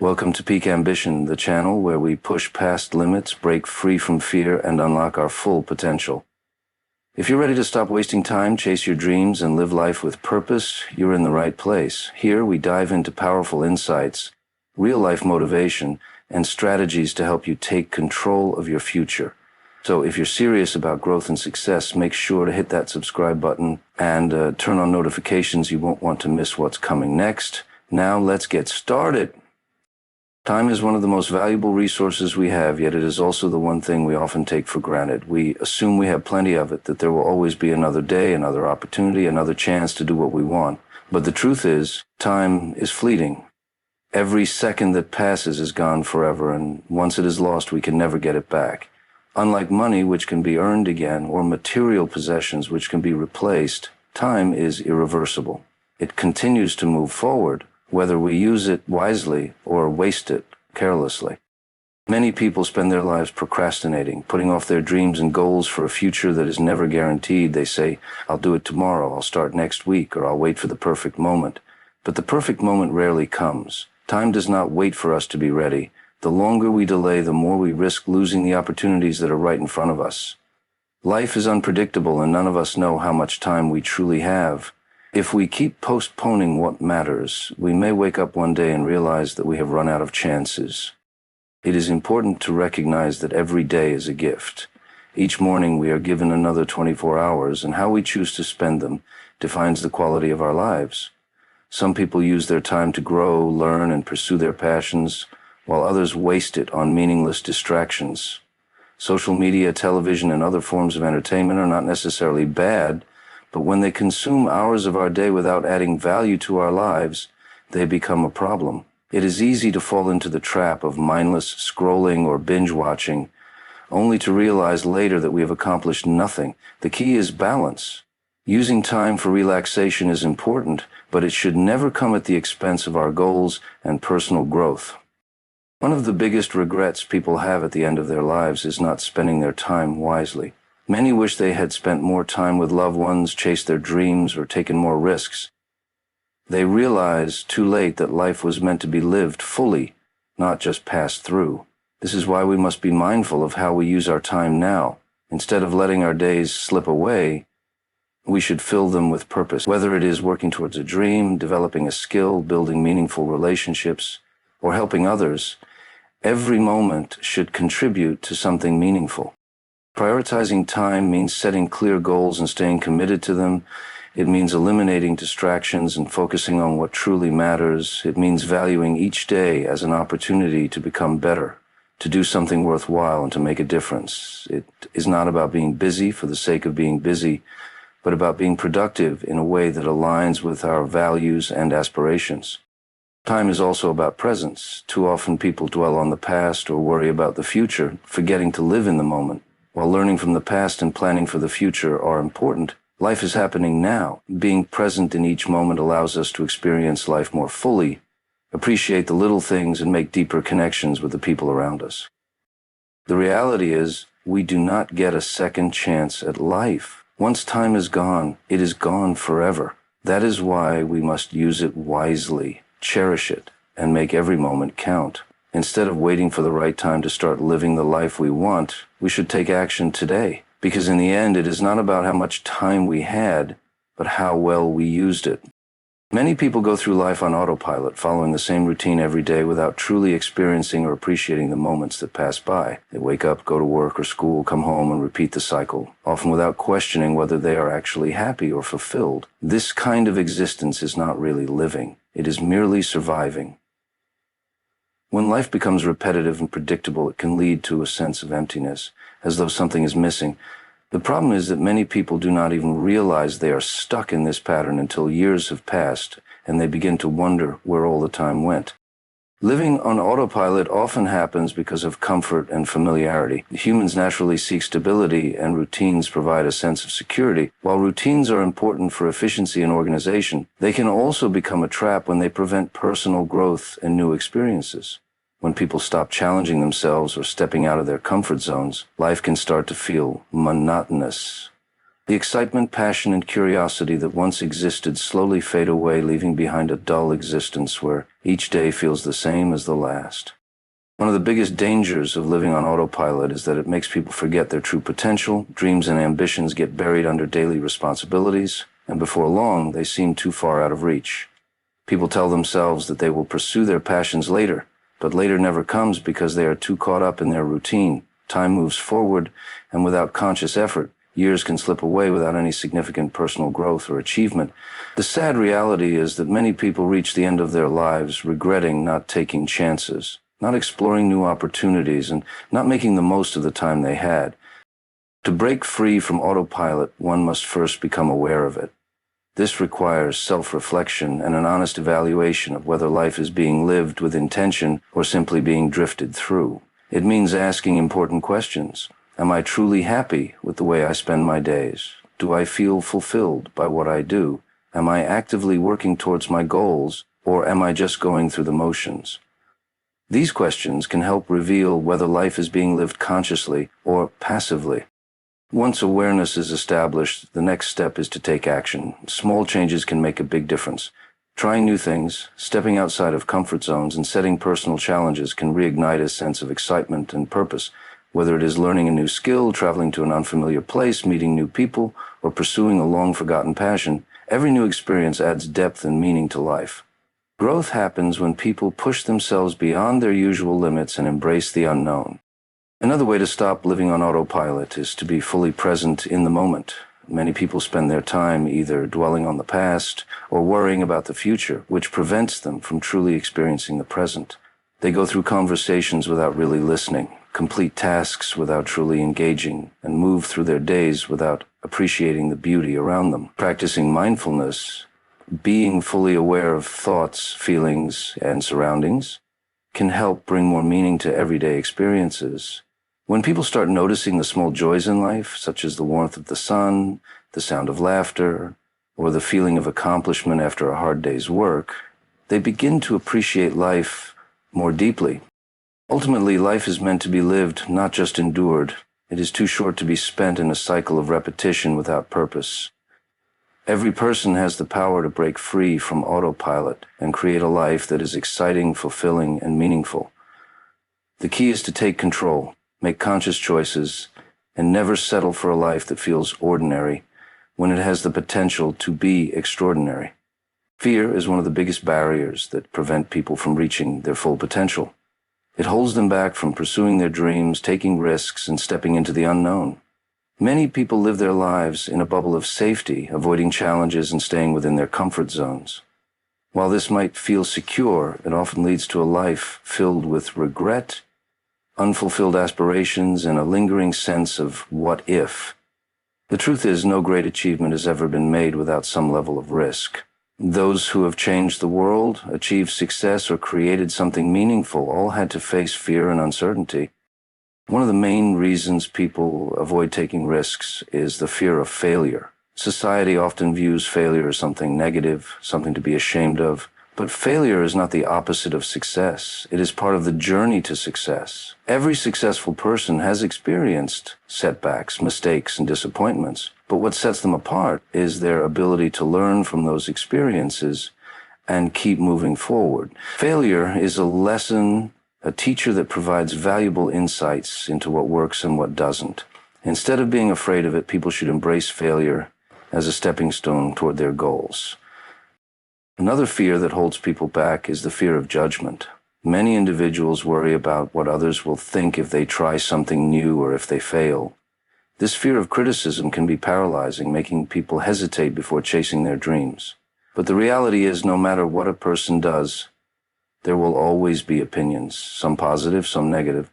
Welcome to Peak Ambition, the channel where we push past limits, break free from fear, and unlock our full potential. If you're ready to stop wasting time, chase your dreams, and live life with purpose, you're in the right place. Here we dive into powerful insights, real-life motivation, and strategies to help you take control of your future. So if you're serious about growth and success, make sure to hit that subscribe button and turn on notifications. You won't want to miss what's coming next. Now let's get started. Time is one of the most valuable resources we have, yet it is also the one thing we often take for granted. We assume we have plenty of it, that there will always be another day, another opportunity, another chance to do what we want. But the truth is, time is fleeting. Every second that passes is gone forever, and once it is lost, we can never get it back. Unlike money, which can be earned again, or material possessions, which can be replaced, time is irreversible. It continues to move forward, whether we use it wisely or waste it carelessly. Many people spend their lives procrastinating, putting off their dreams and goals for a future that is never guaranteed. They say, I'll do it tomorrow, I'll start next week, or I'll wait for the perfect moment. But the perfect moment rarely comes. Time does not wait for us to be ready. The longer we delay, the more we risk losing the opportunities that are right in front of us. Life is unpredictable, and none of us know how much time we truly have. If we keep postponing what matters, we may wake up one day and realize that we have run out of chances. It is important to recognize that every day is a gift. Each morning we are given another 24 hours, and how we choose to spend them defines the quality of our lives. Some people use their time to grow, learn, and pursue their passions, while others waste it on meaningless distractions. Social media, television, and other forms of entertainment are not necessarily bad, but when they consume hours of our day without adding value to our lives, they become a problem. It is easy to fall into the trap of mindless scrolling or binge watching, only to realize later that we have accomplished nothing. The key is balance. Using time for relaxation is important, but it should never come at the expense of our goals and personal growth. One of the biggest regrets people have at the end of their lives is not spending their time wisely. Many wish they had spent more time with loved ones, chased their dreams, or taken more risks. They realize too late that life was meant to be lived fully, not just passed through. This is why we must be mindful of how we use our time now. Instead of letting our days slip away, we should fill them with purpose. Whether it is working towards a dream, developing a skill, building meaningful relationships, or helping others, every moment should contribute to something meaningful. Prioritizing time means setting clear goals and staying committed to them. It means eliminating distractions and focusing on what truly matters. It means valuing each day as an opportunity to become better, to do something worthwhile, and to make a difference. It is not about being busy for the sake of being busy, but about being productive in a way that aligns with our values and aspirations. Time is also about presence. Too often people dwell on the past or worry about the future, forgetting to live in the moment. While learning from the past and planning for the future are important, life is happening now. Being present in each moment allows us to experience life more fully, appreciate the little things, and make deeper connections with the people around us. The reality is, we do not get a second chance at life. Once time is gone, it is gone forever. That is why we must use it wisely, cherish it, and make every moment count. Instead of waiting for the right time to start living the life we want, we should take action today. Because in the end, it is not about how much time we had, but how well we used it. Many people go through life on autopilot, following the same routine every day without truly experiencing or appreciating the moments that pass by. They wake up, go to work or school, come home, and repeat the cycle, often without questioning whether they are actually happy or fulfilled. This kind of existence is not really living. It is merely surviving. When life becomes repetitive and predictable, it can lead to a sense of emptiness, as though something is missing. The problem is that many people do not even realize they are stuck in this pattern until years have passed, and they begin to wonder where all the time went. Living on autopilot often happens because of comfort and familiarity. Humans naturally seek stability, and routines provide a sense of security. While routines are important for efficiency and organization, they can also become a trap when they prevent personal growth and new experiences. When people stop challenging themselves or stepping out of their comfort zones, life can start to feel monotonous. The excitement, passion, and curiosity that once existed slowly fade away, leaving behind a dull existence where each day feels the same as the last. One of the biggest dangers of living on autopilot is that it makes people forget their true potential. Dreams and ambitions get buried under daily responsibilities, and before long, they seem too far out of reach. People tell themselves that they will pursue their passions later, but later never comes because they are too caught up in their routine. Time moves forward, and without conscious effort, years can slip away without any significant personal growth or achievement. The sad reality is that many people reach the end of their lives regretting not taking chances, not exploring new opportunities, and not making the most of the time they had. To break free from autopilot, one must first become aware of it. This requires self-reflection and an honest evaluation of whether life is being lived with intention or simply being drifted through. It means asking important questions. Am I truly happy with the way I spend my days? Do I feel fulfilled by what I do? Am I actively working towards my goals, or am I just going through the motions? These questions can help reveal whether life is being lived consciously or passively. Once awareness is established, the next step is to take action. Small changes can make a big difference. Trying new things, stepping outside of comfort zones, and setting personal challenges can reignite a sense of excitement and purpose. Whether it is learning a new skill, traveling to an unfamiliar place, meeting new people, or pursuing a long-forgotten passion, every new experience adds depth and meaning to life. Growth happens when people push themselves beyond their usual limits and embrace the unknown. Another way to stop living on autopilot is to be fully present in the moment. Many people spend their time either dwelling on the past or worrying about the future, which prevents them from truly experiencing the present. They go through conversations without really listening, complete tasks without truly engaging, and move through their days without appreciating the beauty around them. Practicing mindfulness, being fully aware of thoughts, feelings, and surroundings, can help bring more meaning to everyday experiences. When people start noticing the small joys in life, such as the warmth of the sun, the sound of laughter, or the feeling of accomplishment after a hard day's work, they begin to appreciate life more deeply. Ultimately, life is meant to be lived, not just endured. It is too short to be spent in a cycle of repetition without purpose. Every person has the power to break free from autopilot and create a life that is exciting, fulfilling, and meaningful. The key is to take control, make conscious choices, and never settle for a life that feels ordinary when it has the potential to be extraordinary. Fear is one of the biggest barriers that prevent people from reaching their full potential. It holds them back from pursuing their dreams, taking risks, and stepping into the unknown. Many people live their lives in a bubble of safety, avoiding challenges and staying within their comfort zones. While this might feel secure, it often leads to a life filled with regret, unfulfilled aspirations, and a lingering sense of what if. The truth is, no great achievement has ever been made without some level of risk. Those who have changed the world, achieved success, or created something meaningful all had to face fear and uncertainty. One of the main reasons people avoid taking risks is the fear of failure. Society often views failure as something negative, something to be ashamed of. But failure is not the opposite of success. It is part of the journey to success. Every successful person has experienced setbacks, mistakes, and disappointments. But what sets them apart is their ability to learn from those experiences and keep moving forward. Failure is a lesson, a teacher that provides valuable insights into what works and what doesn't. Instead of being afraid of it, people should embrace failure as a stepping stone toward their goals. Another fear that holds people back is the fear of judgment. Many individuals worry about what others will think if they try something new or if they fail. This fear of criticism can be paralyzing, making people hesitate before chasing their dreams. But the reality is, no matter what a person does, there will always be opinions, some positive, some negative.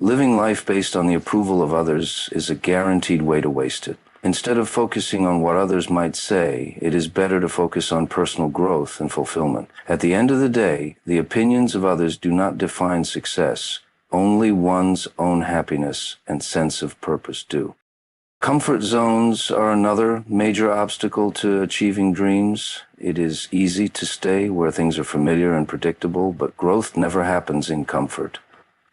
Living life based on the approval of others is a guaranteed way to waste it. Instead of focusing on what others might say, it is better to focus on personal growth and fulfillment. At the end of the day, the opinions of others do not define success. Only one's own happiness and sense of purpose do. Comfort zones are another major obstacle to achieving dreams. It is easy to stay where things are familiar and predictable, but growth never happens in comfort.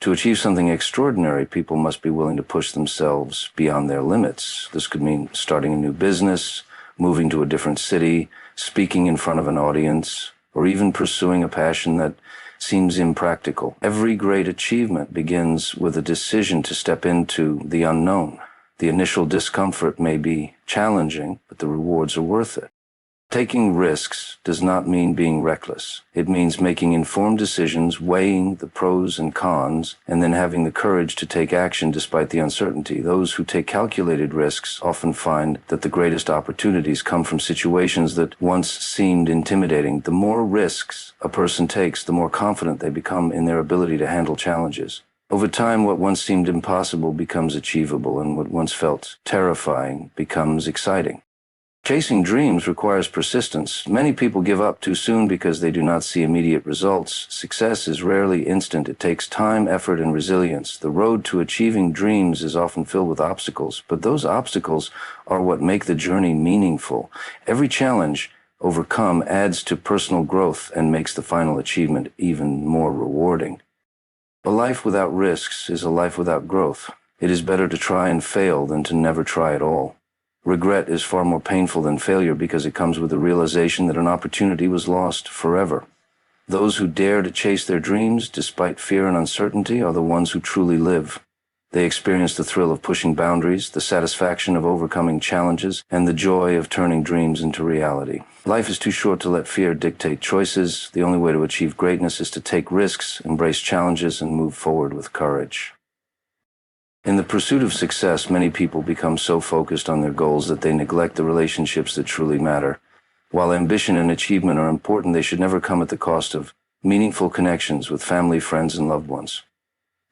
To achieve something extraordinary, people must be willing to push themselves beyond their limits. This could mean starting a new business, moving to a different city, speaking in front of an audience, or even pursuing a passion that seems impractical. Every great achievement begins with a decision to step into the unknown. The initial discomfort may be challenging, but the rewards are worth it. Taking risks does not mean being reckless. It means making informed decisions, weighing the pros and cons, and then having the courage to take action despite the uncertainty. Those who take calculated risks often find that the greatest opportunities come from situations that once seemed intimidating. The more risks a person takes, the more confident they become in their ability to handle challenges. Over time, what once seemed impossible becomes achievable, and what once felt terrifying becomes exciting. Chasing dreams requires persistence. Many people give up too soon because they do not see immediate results. Success is rarely instant. It takes time, effort, and resilience. The road to achieving dreams is often filled with obstacles, but those obstacles are what make the journey meaningful. Every challenge overcome adds to personal growth and makes the final achievement even more rewarding. A life without risks is a life without growth. It is better to try and fail than to never try at all. Regret is far more painful than failure because it comes with the realization that an opportunity was lost forever. Those who dare to chase their dreams despite fear and uncertainty are the ones who truly live. They experience the thrill of pushing boundaries, the satisfaction of overcoming challenges, and the joy of turning dreams into reality. Life is too short to let fear dictate choices. The only way to achieve greatness is to take risks, embrace challenges, and move forward with courage. In the pursuit of success, many people become so focused on their goals that they neglect the relationships that truly matter. While ambition and achievement are important, they should never come at the cost of meaningful connections with family, friends, and loved ones.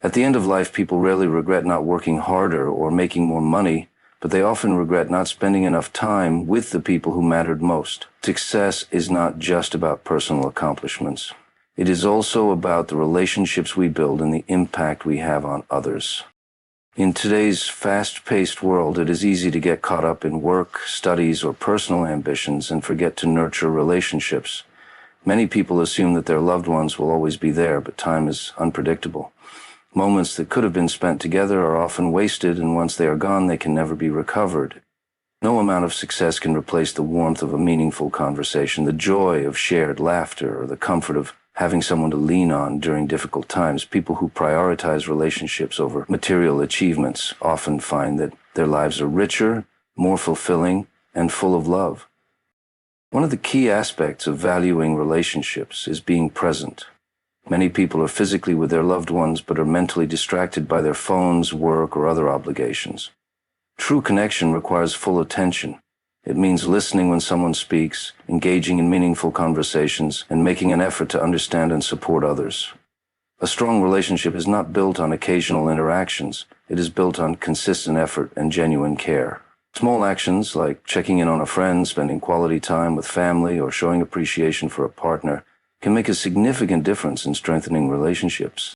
At the end of life, people rarely regret not working harder or making more money, but they often regret not spending enough time with the people who mattered most. Success is not just about personal accomplishments. It is also about the relationships we build and the impact we have on others. In today's fast-paced world, it is easy to get caught up in work, studies, or personal ambitions and forget to nurture relationships. Many people assume that their loved ones will always be there, but time is unpredictable. Moments that could have been spent together are often wasted, and once they are gone, they can never be recovered. No amount of success can replace the warmth of a meaningful conversation, the joy of shared laughter, or the comfort of having someone to lean on during difficult times. People who prioritize relationships over material achievements often find that their lives are richer, more fulfilling, and full of love. One of the key aspects of valuing relationships is being present. Many people are physically with their loved ones but are mentally distracted by their phones, work, or other obligations. True connection requires full attention. It means listening when someone speaks, engaging in meaningful conversations, and making an effort to understand and support others. A strong relationship is not built on occasional interactions. It is built on consistent effort and genuine care. Small actions like checking in on a friend, spending quality time with family, or showing appreciation for a partner can make a significant difference in strengthening relationships.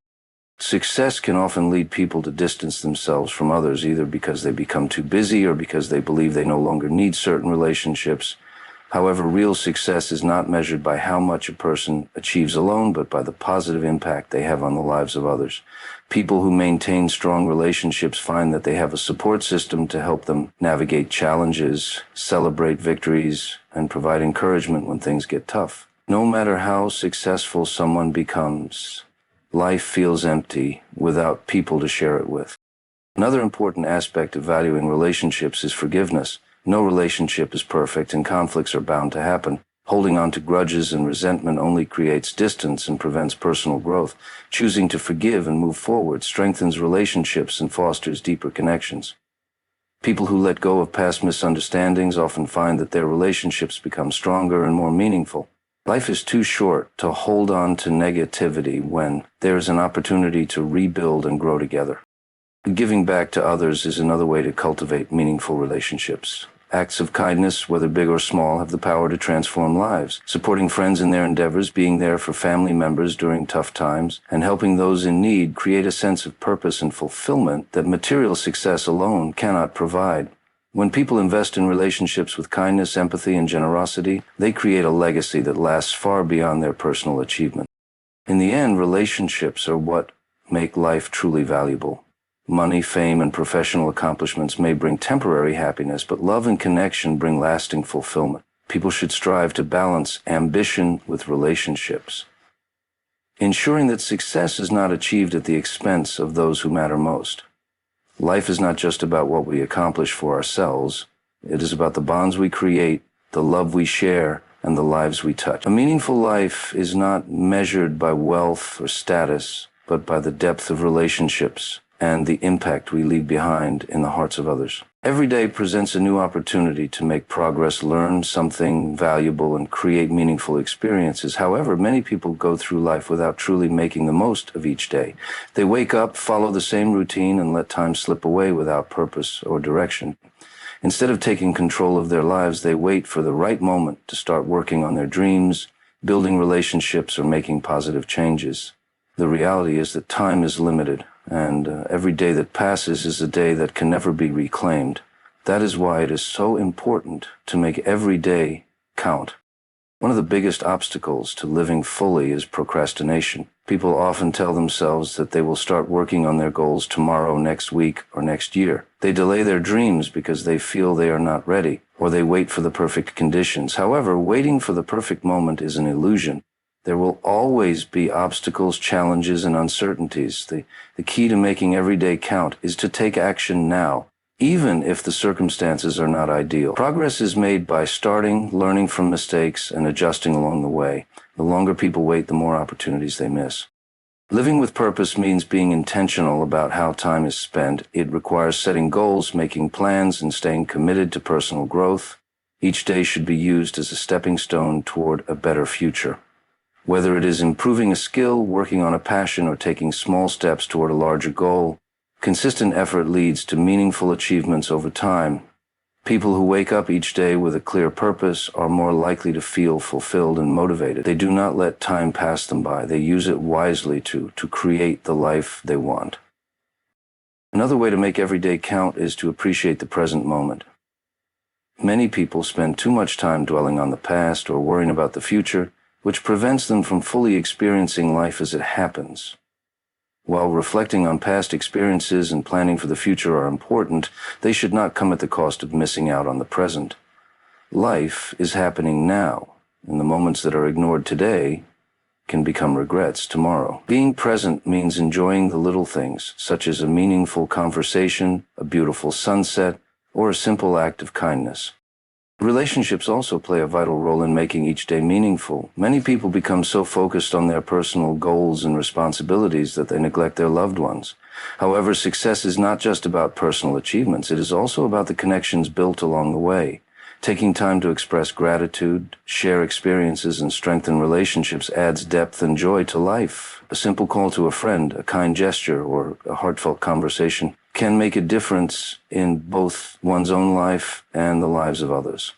Success can often lead people to distance themselves from others, either because they become too busy or because they believe they no longer need certain relationships. However, real success is not measured by how much a person achieves alone, but by the positive impact they have on the lives of others. People who maintain strong relationships find that they have a support system to help them navigate challenges, celebrate victories, and provide encouragement when things get tough. No matter how successful someone becomes, life feels empty without people to share it with. Another important aspect of valuing relationships is forgiveness. No relationship is perfect, and conflicts are bound to happen. Holding on to grudges and resentment only creates distance and prevents personal growth. Choosing to forgive and move forward strengthens relationships and fosters deeper connections. People who let go of past misunderstandings often find that their relationships become stronger and more meaningful. Life is too short to hold on to negativity when there is an opportunity to rebuild and grow together. Giving back to others is another way to cultivate meaningful relationships. Acts of kindness, whether big or small, have the power to transform lives. Supporting friends in their endeavors, being there for family members during tough times, and helping those in need create a sense of purpose and fulfillment that material success alone cannot provide. When people invest in relationships with kindness, empathy, and generosity, they create a legacy that lasts far beyond their personal achievement. In the end, relationships are what make life truly valuable. Money, fame, and professional accomplishments may bring temporary happiness, but love and connection bring lasting fulfillment. People should strive to balance ambition with relationships, ensuring that success is not achieved at the expense of those who matter most. Life is not just about what we accomplish for ourselves. It is about the bonds we create, the love we share, and the lives we touch. A meaningful life is not measured by wealth or status, but by the depth of relationships and the impact we leave behind in the hearts of others. Every day presents a new opportunity to make progress, learn something valuable, and create meaningful experiences. However, many people go through life without truly making the most of each day. They wake up, follow the same routine, and let time slip away without purpose or direction. Instead of taking control of their lives, they wait for the right moment to start working on their dreams, building relationships, or making positive changes. The reality is that time is limited, and every day that passes is a day that can never be reclaimed. That is why it is so important to make every day count. One of the biggest obstacles to living fully is procrastination. People often tell themselves that they will start working on their goals tomorrow, next week, or next year. They delay their dreams because they feel they are not ready, or they wait for the perfect conditions. However, waiting for the perfect moment is an illusion. There will always be obstacles, challenges, and uncertainties. The key to making every day count is to take action now, even if the circumstances are not ideal. Progress is made by starting, learning from mistakes, and adjusting along the way. The longer people wait, the more opportunities they miss. Living with purpose means being intentional about how time is spent. It requires setting goals, making plans, and staying committed to personal growth. Each day should be used as a stepping stone toward a better future. Whether it is improving a skill, working on a passion, or taking small steps toward a larger goal, consistent effort leads to meaningful achievements over time. People who wake up each day with a clear purpose are more likely to feel fulfilled and motivated. They do not let time pass them by. They use it wisely to create the life they want. Another way to make every day count is to appreciate the present moment. Many people spend too much time dwelling on the past or worrying about the future, which prevents them from fully experiencing life as it happens. While reflecting on past experiences and planning for the future are important, they should not come at the cost of missing out on the present. Life is happening now, and the moments that are ignored today can become regrets tomorrow. Being present means enjoying the little things, such as a meaningful conversation, a beautiful sunset, or a simple act of kindness. Relationships also play a vital role in making each day meaningful. Many people become so focused on their personal goals and responsibilities that they neglect their loved ones. However, success is not just about personal achievements. It is also about the connections built along the way. Taking time to express gratitude, share experiences, and strengthen relationships adds depth and joy to life. A simple call to a friend, a kind gesture, or a heartfelt conversation can make a difference in both one's own life and the lives of others.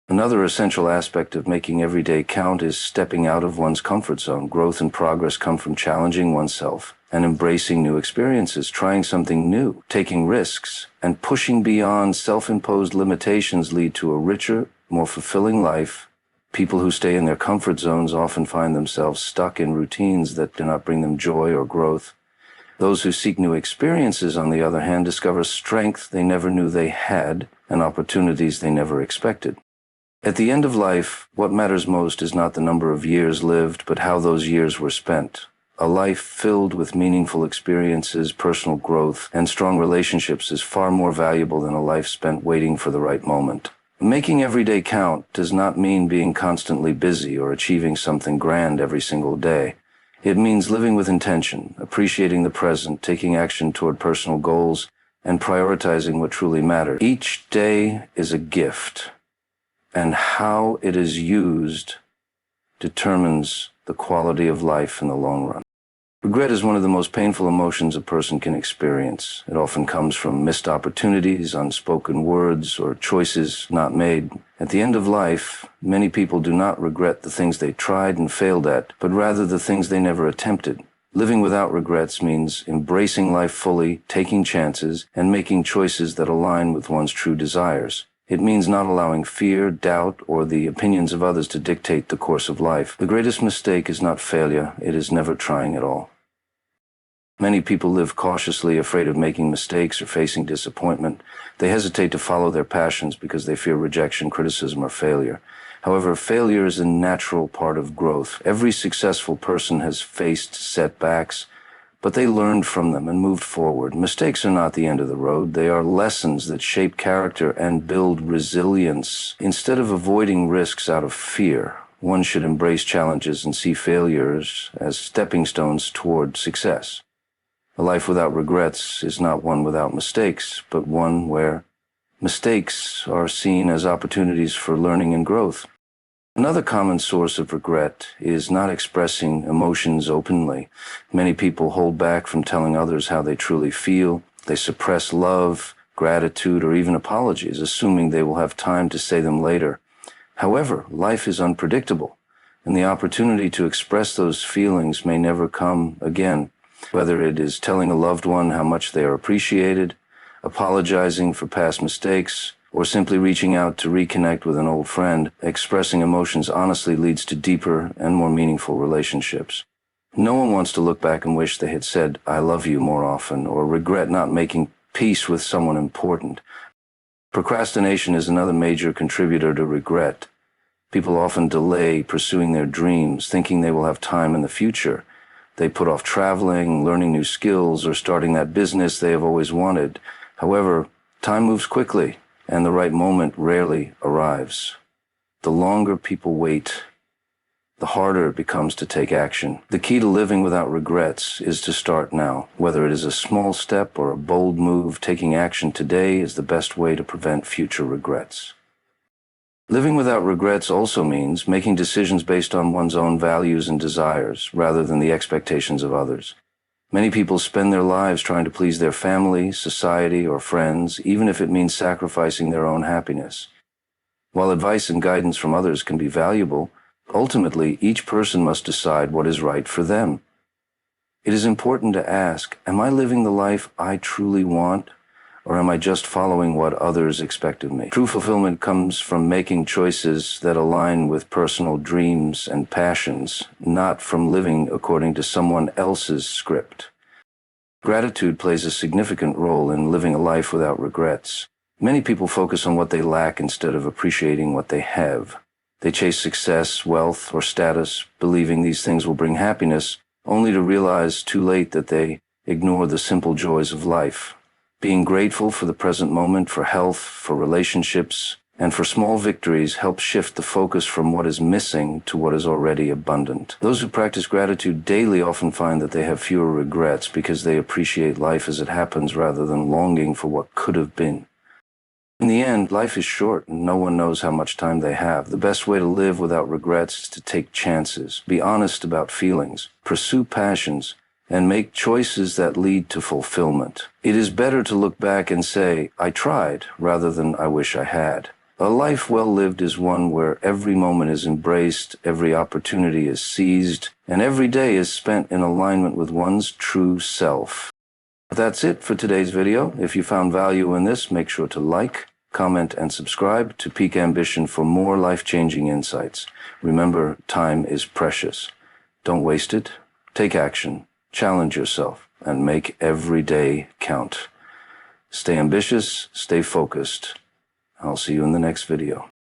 Another essential aspect of making every day count is stepping out of one's comfort zone. Growth and progress come from challenging oneself and embracing new experiences, trying something new, taking risks, and pushing beyond self-imposed limitations lead to a richer, more fulfilling life. People who stay in their comfort zones often find themselves stuck in routines that do not bring them joy or growth. Those who seek new experiences, on the other hand, discover strength they never knew they had and opportunities they never expected. At the end of life, what matters most is not the number of years lived, but how those years were spent. A life filled with meaningful experiences, personal growth, and strong relationships is far more valuable than a life spent waiting for the right moment. Making every day count does not mean being constantly busy or achieving something grand every single day. It means living with intention, appreciating the present, taking action toward personal goals, and prioritizing what truly matters. Each day is a gift, and how it is used determines the quality of life in the long run. Regret is one of the most painful emotions a person can experience. It often comes from missed opportunities, unspoken words, or choices not made. At the end of life, many people do not regret the things they tried and failed at, but rather the things they never attempted. Living without regrets means embracing life fully, taking chances, and making choices that align with one's true desires. It means not allowing fear, doubt, or the opinions of others to dictate the course of life. The greatest mistake is not failure, it is never trying at all. Many people live cautiously, afraid of making mistakes or facing disappointment. They hesitate to follow their passions because they fear rejection, criticism, or failure. However, failure is a natural part of growth. Every successful person has faced setbacks, but they learned from them and moved forward. Mistakes are not the end of the road. They are lessons that shape character and build resilience. Instead of avoiding risks out of fear, one should embrace challenges and see failures as stepping stones toward success. A life without regrets is not one without mistakes, but one where mistakes are seen as opportunities for learning and growth. Another common source of regret is not expressing emotions openly. Many people hold back from telling others how they truly feel. They suppress love, gratitude, or even apologies, assuming they will have time to say them later. However, life is unpredictable, and the opportunity to express those feelings may never come again. Whether it is telling a loved one how much they are appreciated, apologizing for past mistakes, or simply reaching out to reconnect with an old friend, expressing emotions honestly leads to deeper and more meaningful relationships. No one wants to look back and wish they had said, "I love you" more often, or regret not making peace with someone important. Procrastination is another major contributor to regret. People often delay pursuing their dreams, thinking they will have time in the future. They put off traveling, learning new skills, or starting that business they have always wanted. However, time moves quickly, and the right moment rarely arrives. The longer people wait, the harder it becomes to take action. The key to living without regrets is to start now. Whether it is a small step or a bold move, taking action today is the best way to prevent future regrets. Living without regrets also means making decisions based on one's own values and desires, rather than the expectations of others. Many people spend their lives trying to please their family, society, or friends, even if it means sacrificing their own happiness. While advice and guidance from others can be valuable, ultimately each person must decide what is right for them. It is important to ask, am I living the life I truly want, or am I just following what others expect of me? True fulfillment comes from making choices that align with personal dreams and passions, not from living according to someone else's script. Gratitude plays a significant role in living a life without regrets. Many people focus on what they lack instead of appreciating what they have. They chase success, wealth, or status, believing these things will bring happiness, only to realize too late that they ignore the simple joys of life. Being grateful for the present moment, for health, for relationships, and for small victories helps shift the focus from what is missing to what is already abundant. Those who practice gratitude daily often find that they have fewer regrets because they appreciate life as it happens rather than longing for what could have been. In the end, life is short and no one knows how much time they have. The best way to live without regrets is to take chances, be honest about feelings, pursue passions, and make choices that lead to fulfillment. It is better to look back and say, "I tried," rather than "I wish I had." A life well lived is one where every moment is embraced, every opportunity is seized, and every day is spent in alignment with one's true self. That's it for today's video. If you found value in this, make sure to like, comment, and subscribe to Peak Ambition for more life-changing insights. Remember, time is precious. Don't waste it. Take action, challenge yourself, and make every day count. Stay ambitious, stay focused. I'll see you in the next video.